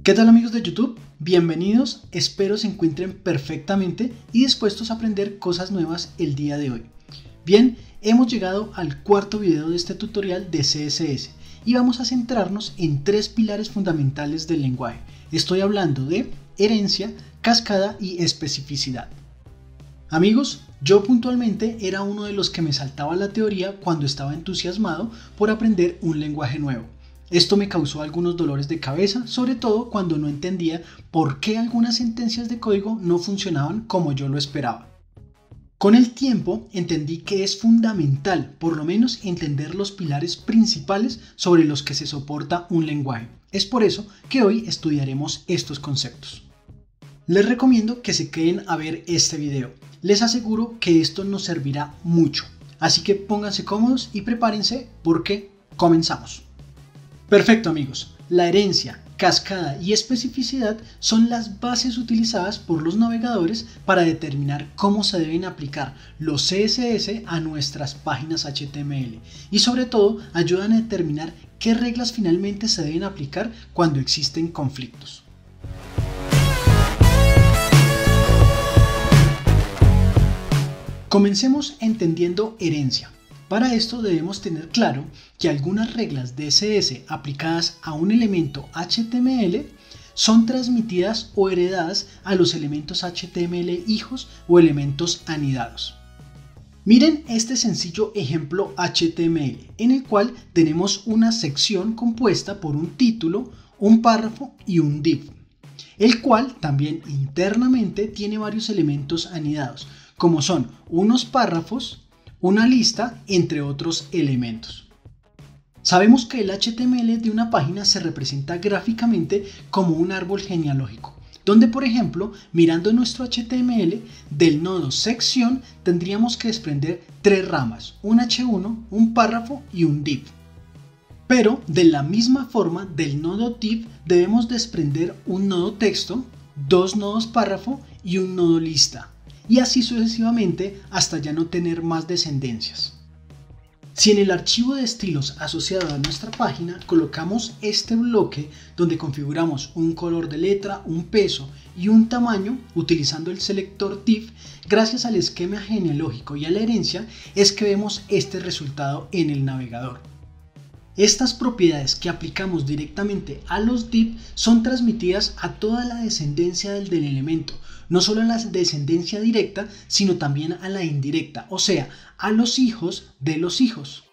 ¿Qué tal amigos de YouTube? Bienvenidos, espero se encuentren perfectamente y dispuestos a aprender cosas nuevas el día de hoy. Bien, hemos llegado al cuarto video de este tutorial de CSS y vamos a centrarnos en tres pilares fundamentales del lenguaje. Estoy hablando de herencia, cascada y especificidad. Amigos, yo puntualmente era uno de los que me saltaba la teoría cuando estaba entusiasmado por aprender un lenguaje nuevo. Esto me causó algunos dolores de cabeza, sobre todo cuando no entendía por qué algunas sentencias de código no funcionaban como yo lo esperaba. Con el tiempo entendí que es fundamental, por lo menos, entender los pilares principales sobre los que se soporta un lenguaje. Es por eso que hoy estudiaremos estos conceptos. Les recomiendo que se queden a ver este video. Les aseguro que esto nos servirá mucho. Así que pónganse cómodos y prepárense porque comenzamos. Perfecto amigos, la herencia, cascada y especificidad son las bases utilizadas por los navegadores para determinar cómo se deben aplicar los CSS a nuestras páginas HTML y sobre todo ayudan a determinar qué reglas finalmente se deben aplicar cuando existen conflictos. Comencemos entendiendo herencia. Para esto debemos tener claro que algunas reglas de CSS aplicadas a un elemento HTML son transmitidas o heredadas a los elementos HTML hijos o elementos anidados. Miren este sencillo ejemplo HTML en el cual tenemos una sección compuesta por un título, un párrafo y un div, el cual también internamente tiene varios elementos anidados, como son unos párrafos, una lista, entre otros elementos. Sabemos que el HTML de una página se representa gráficamente como un árbol genealógico, donde por ejemplo, mirando nuestro HTML, del nodo sección tendríamos que desprender tres ramas, un H1, un párrafo y un div. Pero de la misma forma, del nodo div debemos desprender un nodo texto, dos nodos párrafo y un nodo lista. Y así sucesivamente hasta ya no tener más descendencias. Si en el archivo de estilos asociado a nuestra página colocamos este bloque donde configuramos un color de letra, un peso y un tamaño utilizando el selector div, gracias al esquema genealógico y a la herencia es que vemos este resultado en el navegador. Estas propiedades que aplicamos directamente a los div son transmitidas a toda la descendencia del elemento, no solo a la descendencia directa, sino también a la indirecta, o sea, a los hijos de los hijos.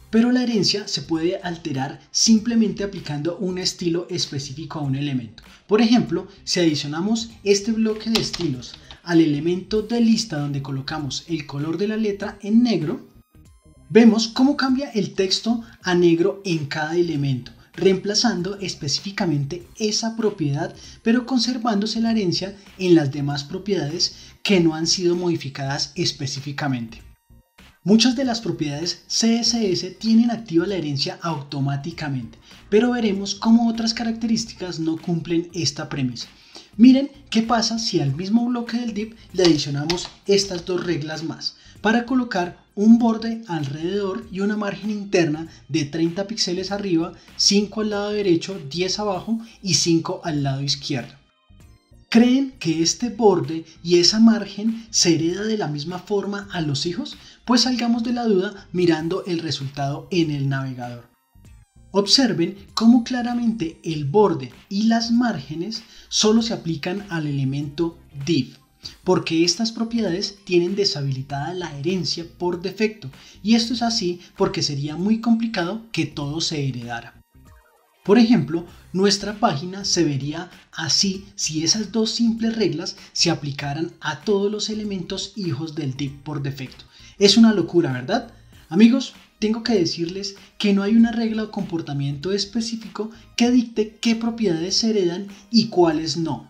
Pero la herencia se puede alterar simplemente aplicando un estilo específico a un elemento. Por ejemplo, si adicionamos este bloque de estilos al elemento de lista donde colocamos el color de la letra en negro, vemos cómo cambia el texto a negro en cada elemento, reemplazando específicamente esa propiedad, pero conservándose la herencia en las demás propiedades que no han sido modificadas específicamente. Muchas de las propiedades CSS tienen activa la herencia automáticamente, pero veremos cómo otras características no cumplen esta premisa. Miren qué pasa si al mismo bloque del div le adicionamos estas dos reglas más, para colocar un borde alrededor y una margen interna de 30 píxeles arriba, 5 al lado derecho, 10 abajo y 5 al lado izquierdo. ¿Creen que este borde y esa margen se hereda de la misma forma a los hijos? Pues salgamos de la duda mirando el resultado en el navegador. Observen cómo claramente el borde y las márgenes solo se aplican al elemento div, porque estas propiedades tienen deshabilitada la herencia por defecto, y esto es así porque sería muy complicado que todo se heredara. Por ejemplo, nuestra página se vería así si esas dos simples reglas se aplicaran a todos los elementos hijos del div por defecto. Es una locura, ¿verdad? Amigos, tengo que decirles que no hay una regla o comportamiento específico que dicte qué propiedades se heredan y cuáles no.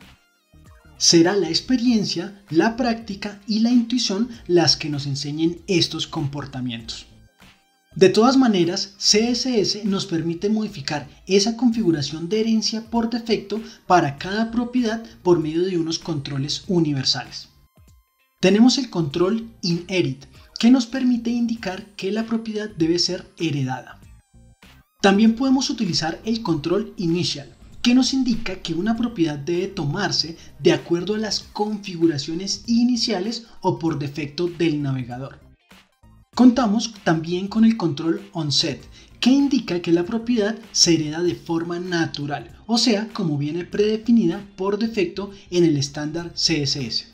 Será la experiencia, la práctica y la intuición las que nos enseñen estos comportamientos. De todas maneras, CSS nos permite modificar esa configuración de herencia por defecto para cada propiedad por medio de unos controles universales. Tenemos el control inherit, que nos permite indicar que la propiedad debe ser heredada. También podemos utilizar el control initial, que nos indica que una propiedad debe tomarse de acuerdo a las configuraciones iniciales o por defecto del navegador. Contamos también con el control onSet, que indica que la propiedad se hereda de forma natural, o sea, como viene predefinida por defecto en el estándar CSS.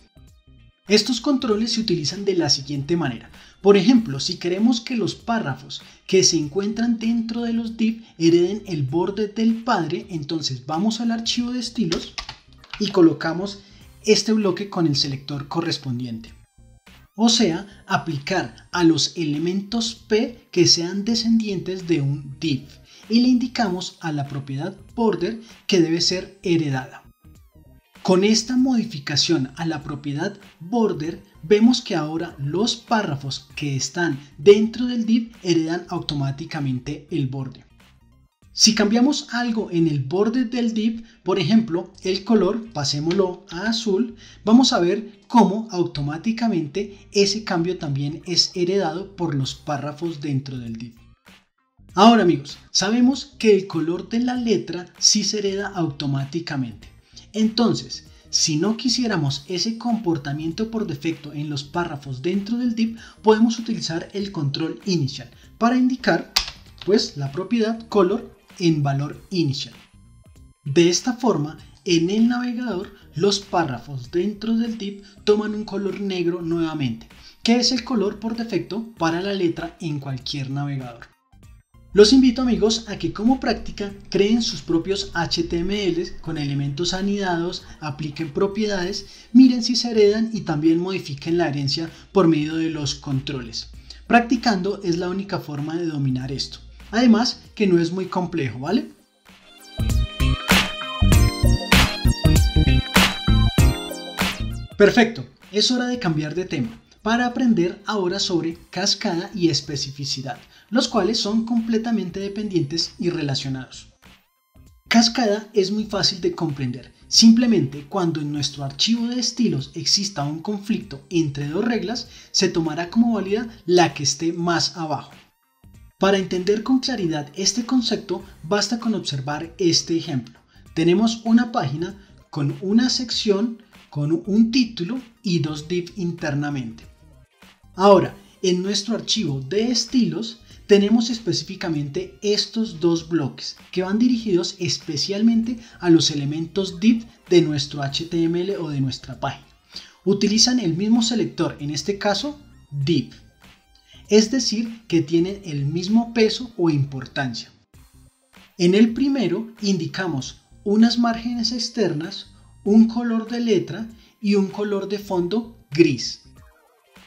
Estos controles se utilizan de la siguiente manera. Por ejemplo, si queremos que los párrafos que se encuentran dentro de los div hereden el borde del padre, entonces vamos al archivo de estilos y colocamos este bloque con el selector correspondiente. O sea, aplicar a los elementos P que sean descendientes de un div y le indicamos a la propiedad border que debe ser heredada. Con esta modificación a la propiedad border, vemos que ahora los párrafos que están dentro del div heredan automáticamente el borde. Si cambiamos algo en el borde del div, por ejemplo, el color, pasémoslo a azul, vamos a ver cómo automáticamente ese cambio también es heredado por los párrafos dentro del div. Ahora amigos, sabemos que el color de la letra sí se hereda automáticamente. Entonces, si no quisiéramos ese comportamiento por defecto en los párrafos dentro del div, podemos utilizar el control initial para indicar pues la propiedad color en valor inicial. De esta forma, en el navegador, los párrafos dentro del div toman un color negro nuevamente, que es el color por defecto para la letra en cualquier navegador. Los invito amigos a que como práctica creen sus propios HTMLs con elementos anidados, apliquen propiedades, miren si se heredan y también modifiquen la herencia por medio de los controles. Practicando es la única forma de dominar esto. Además que no es muy complejo, ¿vale? Perfecto, es hora de cambiar de tema para aprender ahora sobre cascada y especificidad, los cuales son completamente dependientes y relacionados. Cascada es muy fácil de comprender. Simplemente cuando en nuestro archivo de estilos exista un conflicto entre dos reglas, se tomará como válida la que esté más abajo. Para entender con claridad este concepto, basta con observar este ejemplo. Tenemos una página con una sección, con un título y dos div internamente. Ahora, en nuestro archivo de estilos, tenemos específicamente estos dos bloques que van dirigidos especialmente a los elementos div de nuestro HTML o de nuestra página. Utilizan el mismo selector, en este caso div. Es decir, que tienen el mismo peso o importancia. En el primero indicamos unas márgenes externas, un color de letra y un color de fondo gris.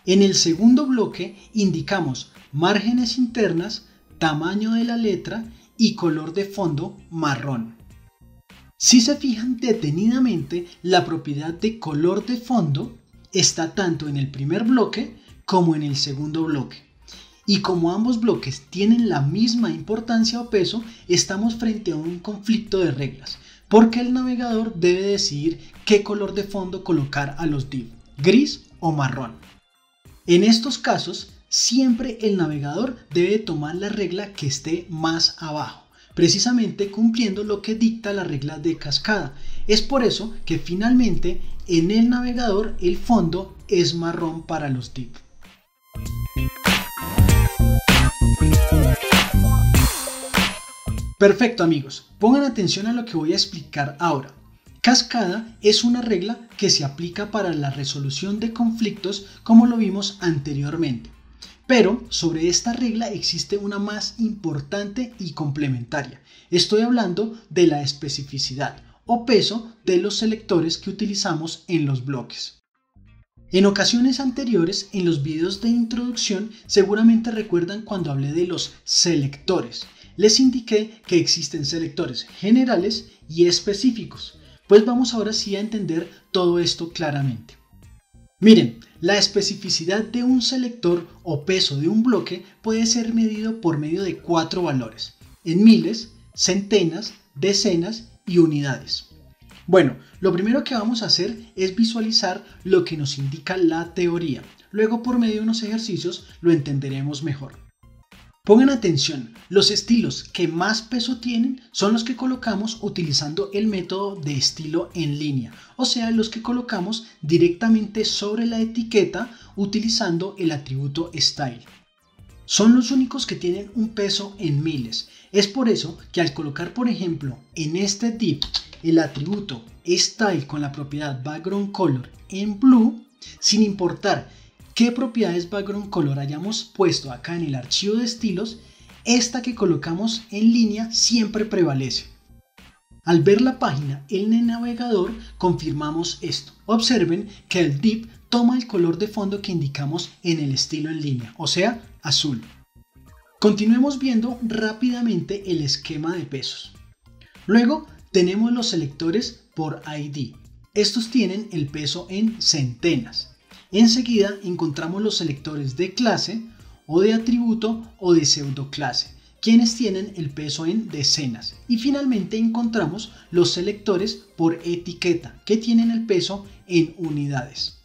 En el segundo bloque indicamos márgenes internas, tamaño de la letra y color de fondo marrón. Si se fijan detenidamente, la propiedad de color de fondo está tanto en el primer bloque como en el segundo bloque. Y como ambos bloques tienen la misma importancia o peso, estamos frente a un conflicto de reglas, porque el navegador debe decidir qué color de fondo colocar a los div, gris o marrón. En estos casos, siempre el navegador debe tomar la regla que esté más abajo, precisamente cumpliendo lo que dicta la regla de cascada. Es por eso que finalmente en el navegador el fondo es marrón para los div. Perfecto amigos, pongan atención a lo que voy a explicar ahora. Cascada es una regla que se aplica para la resolución de conflictos como lo vimos anteriormente. Pero sobre esta regla existe una más importante y complementaria. Estoy hablando de la especificidad o peso de los selectores que utilizamos en los bloques. En ocasiones anteriores, en los videos de introducción, seguramente recuerdan cuando hablé de los selectores. Les indiqué que existen selectores generales y específicos. Pues vamos ahora sí a entender todo esto claramente. Miren, la especificidad de un selector o peso de un bloque puede ser medido por medio de 4 valores, en miles, centenas, decenas y unidades. Bueno, lo primero que vamos a hacer es visualizar lo que nos indica la teoría. Luego por medio de unos ejercicios lo entenderemos mejor. Pongan atención, los estilos que más peso tienen son los que colocamos utilizando el método de estilo en línea, o sea, los que colocamos directamente sobre la etiqueta utilizando el atributo style. Son los únicos que tienen un peso en miles. Es por eso que al colocar, por ejemplo, en este div el atributo style con la propiedad background color en blue, sin importar qué propiedades background color hayamos puesto acá en el archivo de estilos, esta que colocamos en línea siempre prevalece. Al ver la página en el navegador confirmamos esto. Observen que el div toma el color de fondo que indicamos en el estilo en línea, o sea, azul. Continuemos viendo rápidamente el esquema de pesos. Luego tenemos los selectores por ID. Estos tienen el peso en centenas. Enseguida encontramos los selectores de clase o de atributo o de pseudoclase, quienes tienen el peso en decenas. Y finalmente encontramos los selectores por etiqueta, que tienen el peso en unidades.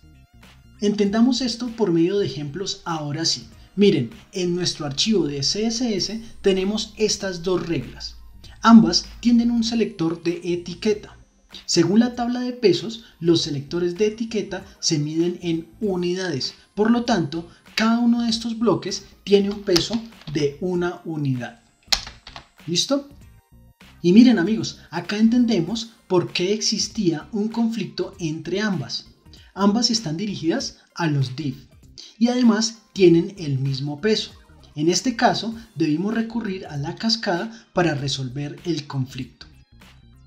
Entendamos esto por medio de ejemplos ahora sí. Miren, en nuestro archivo de CSS tenemos estas dos reglas. Ambas tienen un selector de etiqueta. Según la tabla de pesos, los selectores de etiqueta se miden en unidades. Por lo tanto, cada uno de estos bloques tiene un peso de una unidad. ¿Listo? Y miren amigos, acá entendemos por qué existía un conflicto entre ambas. Ambas están dirigidas a los div y además tienen el mismo peso. En este caso, debimos recurrir a la cascada para resolver el conflicto.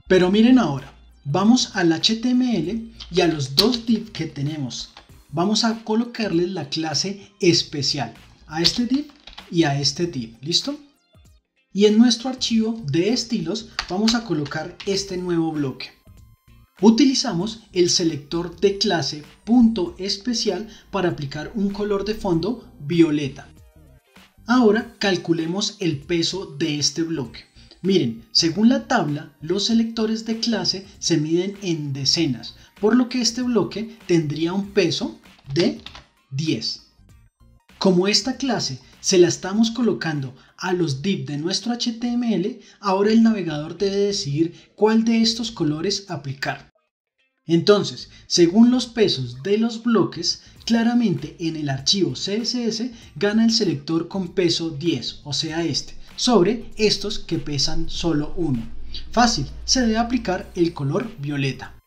Pero miren ahora, vamos al HTML y a los dos div que tenemos. Vamos a colocarles la clase especial a este div y a este div. ¿Listo? Y en nuestro archivo de estilos vamos a colocar este nuevo bloque. Utilizamos el selector de clase .especial para aplicar un color de fondo violeta. Ahora calculemos el peso de este bloque. Miren, según la tabla, los selectores de clase se miden en decenas, por lo que este bloque tendría un peso de 10. Como esta clase se la estamos colocando a los div de nuestro HTML, ahora el navegador debe decidir cuál de estos colores aplicar. Entonces, según los pesos de los bloques, claramente en el archivo CSS gana el selector con peso 10, o sea este, sobre estos que pesan solo 1. Fácil, se debe aplicar el color violeta.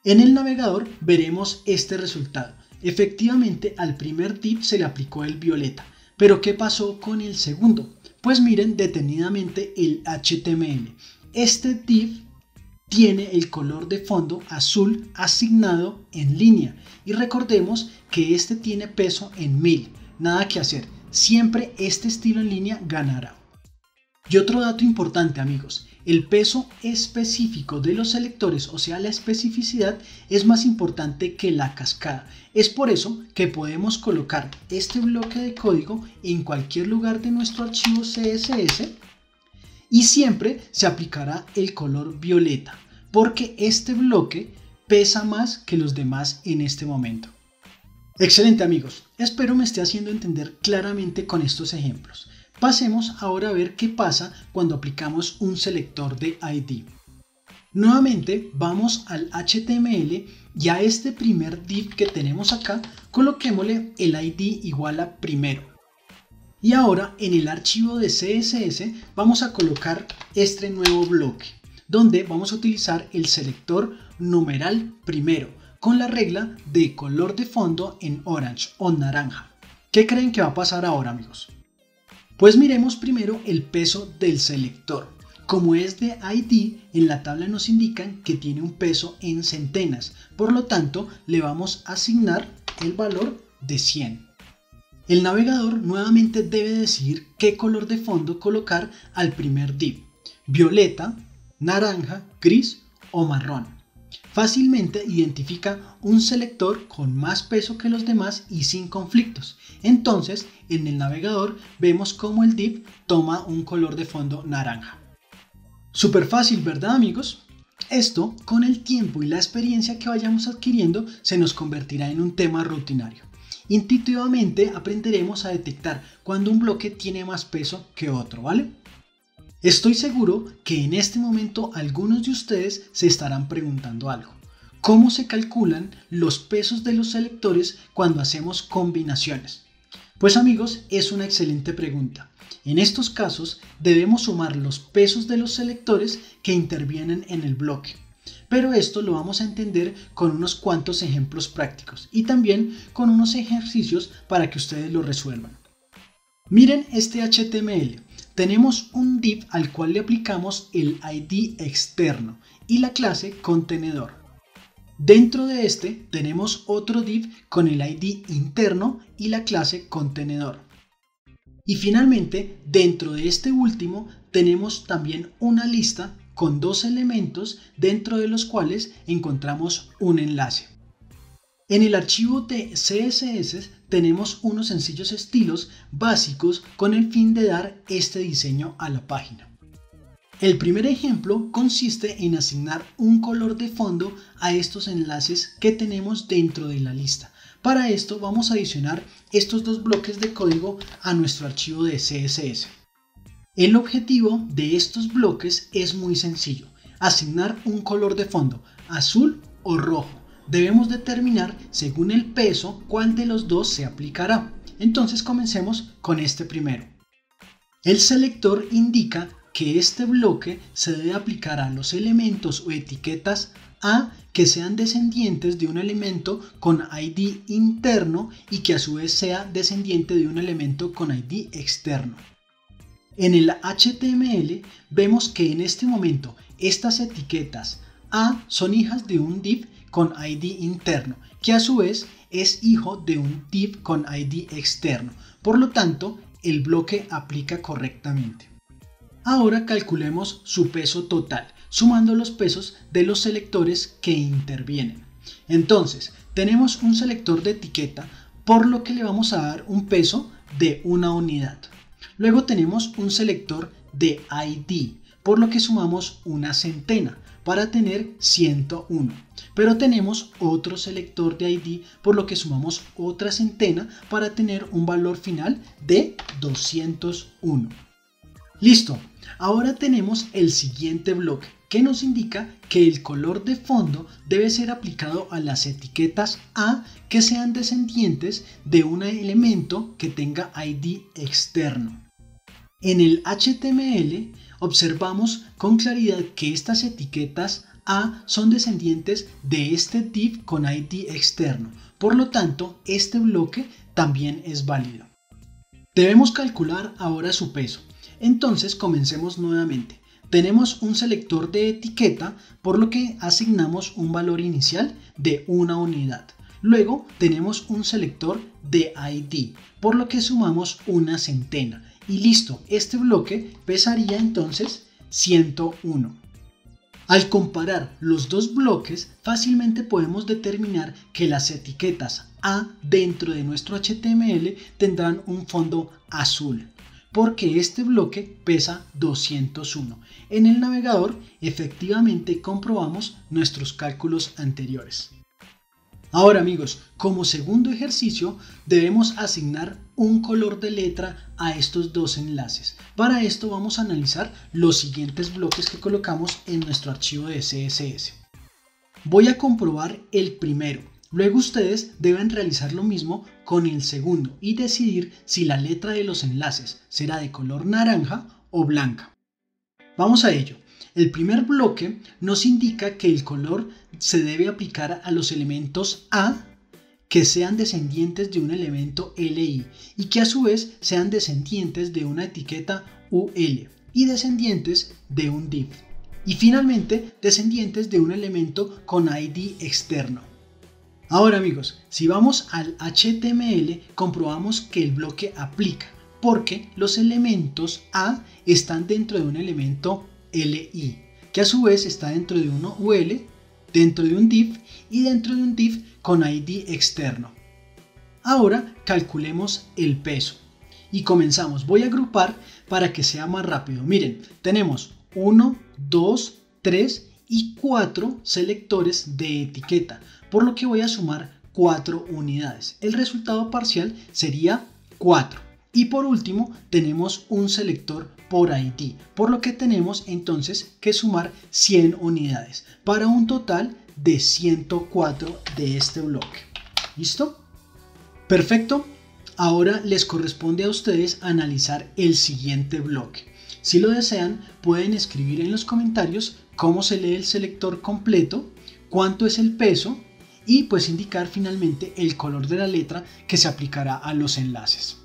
En el navegador veremos este resultado. Efectivamente, al primer div se le aplicó el violeta. Pero ¿qué pasó con el segundo? Pues miren detenidamente el HTML. Este div tiene el color de fondo azul asignado en línea. Y recordemos que este tiene peso en 1000. Nada que hacer. Siempre este estilo en línea ganará. Y otro dato importante amigos, el peso específico de los selectores, o sea la especificidad, es más importante que la cascada. Es por eso que podemos colocar este bloque de código en cualquier lugar de nuestro archivo CSS y siempre se aplicará el color violeta, porque este bloque pesa más que los demás en este momento. Excelente amigos, espero me esté haciendo entender claramente con estos ejemplos. Pasemos ahora a ver qué pasa cuando aplicamos un selector de ID. Nuevamente vamos al HTML y a este primer div que tenemos acá coloquémosle el ID igual a primero. Y ahora en el archivo de CSS vamos a colocar este nuevo bloque donde vamos a utilizar el selector numeral primero con la regla de color de fondo en orange o naranja. ¿Qué creen que va a pasar ahora amigos? Pues miremos primero el peso del selector. Como es de ID, en la tabla nos indican que tiene un peso en centenas, por lo tanto le vamos a asignar el valor de 100. El navegador nuevamente debe decidir qué color de fondo colocar al primer div, violeta, naranja, gris o marrón. Fácilmente identifica un selector con más peso que los demás y sin conflictos. Entonces, en el navegador vemos cómo el div toma un color de fondo naranja. Súper fácil, ¿verdad amigos? Esto, con el tiempo y la experiencia que vayamos adquiriendo, se nos convertirá en un tema rutinario. Intuitivamente aprenderemos a detectar cuando un bloque tiene más peso que otro, ¿vale? Estoy seguro que en este momento algunos de ustedes se estarán preguntando algo. ¿Cómo se calculan los pesos de los selectores cuando hacemos combinaciones? Pues amigos, es una excelente pregunta. En estos casos debemos sumar los pesos de los selectores que intervienen en el bloque. Pero esto lo vamos a entender con unos cuantos ejemplos prácticos y también con unos ejercicios para que ustedes lo resuelvan. Miren este HTML. Tenemos un div al cual le aplicamos el ID externo y la clase contenedor. Dentro de este tenemos otro div con el ID interno y la clase contenedor. Y finalmente, dentro de este último tenemos también una lista con dos elementos dentro de los cuales encontramos un enlace. En el archivo de CSS tenemos unos sencillos estilos básicos con el fin de dar este diseño a la página. El primer ejemplo consiste en asignar un color de fondo a estos enlaces que tenemos dentro de la lista. Para esto vamos a adicionar estos dos bloques de código a nuestro archivo de CSS. El objetivo de estos bloques es muy sencillo: asignar un color de fondo, azul o rojo. Debemos determinar según el peso cuál de los dos se aplicará. Entonces comencemos con este primero. El selector indica que este bloque se debe aplicar a los elementos o etiquetas A que sean descendientes de un elemento con ID interno y que a su vez sea descendiente de un elemento con ID externo. En el HTML vemos que en este momento estas etiquetas A son hijas de un div con ID interno, que a su vez es hijo de un div con ID externo. Por lo tanto, el bloque aplica correctamente. Ahora calculemos su peso total, sumando los pesos de los selectores que intervienen. Entonces, tenemos un selector de etiqueta, por lo que le vamos a dar un peso de una unidad. Luego tenemos un selector de ID, por lo que sumamos una centena, para tener 101. Pero tenemos otro selector de ID, por lo que sumamos otra centena para tener un valor final de 201. Listo, ahora tenemos el siguiente bloque que nos indica que el color de fondo debe ser aplicado a las etiquetas A que sean descendientes de un elemento que tenga ID externo. En el HTML observamos con claridad que estas etiquetas A son descendientes de este div con ID externo, por lo tanto este bloque también es válido. Debemos calcular ahora su peso, entonces comencemos nuevamente. Tenemos un selector de etiqueta, por lo que asignamos un valor inicial de una unidad. Luego tenemos un selector de ID, por lo que sumamos una centena. Y listo, este bloque pesaría entonces 101. Al comparar los dos bloques, fácilmente podemos determinar que las etiquetas A dentro de nuestro HTML tendrán un fondo azul, porque este bloque pesa 201. En el navegador efectivamente comprobamos nuestros cálculos anteriores. Ahora amigos, como segundo ejercicio debemos asignar un color de letra a estos dos enlaces. Para esto vamos a analizar los siguientes bloques que colocamos en nuestro archivo de CSS. Voy a comprobar el primero. Luego ustedes deben realizar lo mismo con el segundo y decidir si la letra de los enlaces será de color naranja o blanca. Vamos a ello. El primer bloque nos indica que el color se debe aplicar a los elementos A que sean descendientes de un elemento LI y que a su vez sean descendientes de una etiqueta UL y descendientes de un div. Y finalmente descendientes de un elemento con ID externo. Ahora amigos, si vamos al HTML comprobamos que el bloque aplica porque los elementos A están dentro de un elemento LI, que a su vez está dentro de uno UL, dentro de un div y dentro de un div con ID externo. Ahora calculemos el peso y comenzamos. Voy a agrupar para que sea más rápido. Miren, tenemos 1, 2, 3 y 4 selectores de etiqueta, por lo que voy a sumar 4 unidades. El resultado parcial sería 4. Y por último tenemos un selector por ID, por lo que tenemos entonces que sumar 100 unidades para un total de 104 de este bloque. ¿Listo? Perfecto. Ahora les corresponde a ustedes analizar el siguiente bloque. Si lo desean, pueden escribir en los comentarios cómo se lee el selector completo, cuánto es el peso y pues indicar finalmente el color de la letra que se aplicará a los enlaces.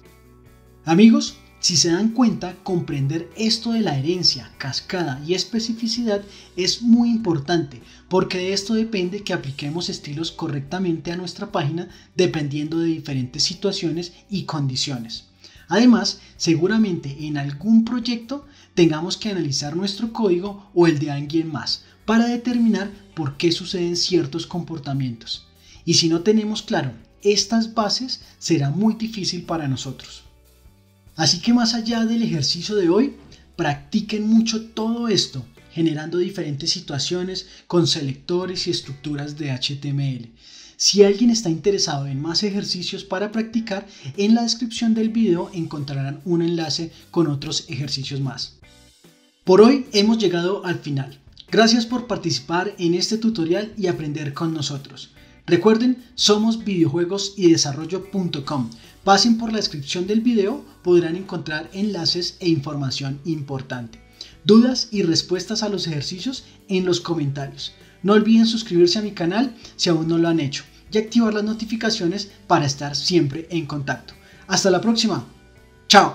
Amigos, si se dan cuenta, comprender esto de la herencia, cascada y especificidad es muy importante, porque de esto depende que apliquemos estilos correctamente a nuestra página dependiendo de diferentes situaciones y condiciones. Además, seguramente en algún proyecto tengamos que analizar nuestro código o el de alguien más para determinar por qué suceden ciertos comportamientos. Y si no tenemos claro estas bases, será muy difícil para nosotros. Así que más allá del ejercicio de hoy, practiquen mucho todo esto, generando diferentes situaciones con selectores y estructuras de HTML. Si alguien está interesado en más ejercicios para practicar, en la descripción del video encontrarán un enlace con otros ejercicios más. Por hoy hemos llegado al final. Gracias por participar en este tutorial y aprender con nosotros. Recuerden, somos videojuegosyDesarrollo.com. Pasen por la descripción del video, podrán encontrar enlaces e información importante. Dudas y respuestas a los ejercicios en los comentarios. No olviden suscribirse a mi canal si aún no lo han hecho y activar las notificaciones para estar siempre en contacto. Hasta la próxima. ¡Chao!